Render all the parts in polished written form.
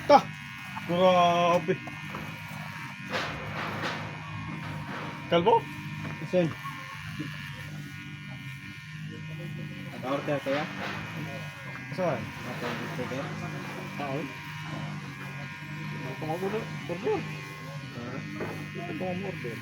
Tah, grabe. Kalbo? Saan? Naka-order kaya? Saan? Naka-order? Saan? Ito nga muna. Order. Ito nga order.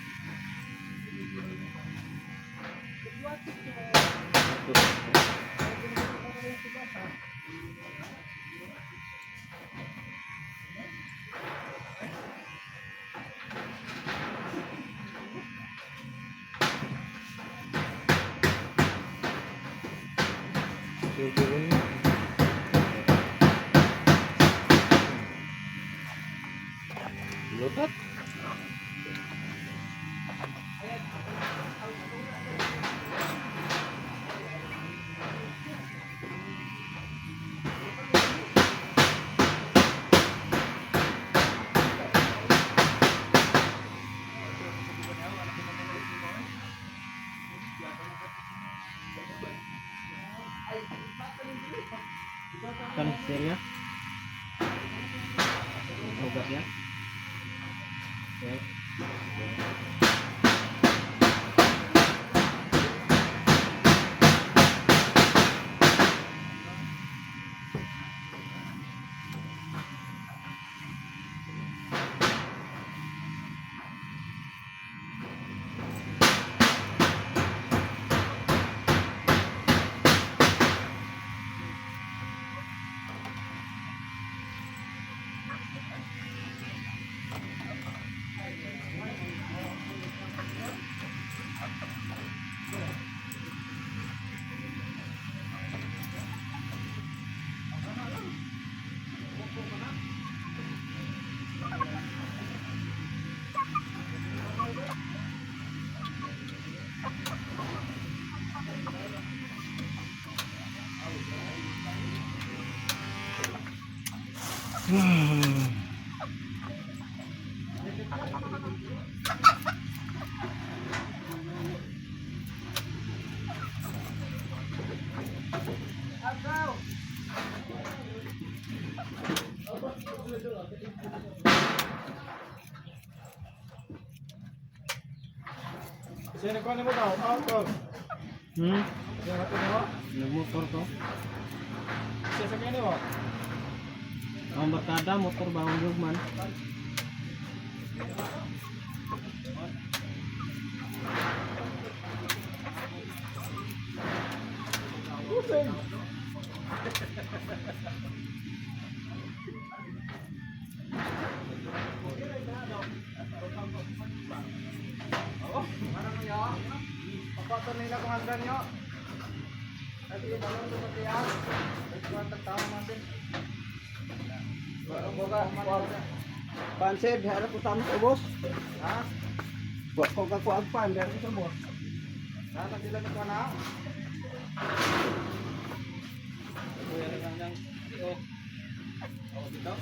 Lutat. Kan serya? Obat ya? Oke. Sino ko mo daw? Auto. Sino ko mo? Motor to. Sino sa kanya mo? Ang barkada motor bawang jugman. Pusing. Papato nila kung hanggan nyo. At yung balong lumatiyan. Ito ang tagtama natin. Pansed, harap utama sa boss. Ha? Buat kau kaku agpan biar kita bos. Sana sila na na. Kuya lang nang oh. Oh, dito.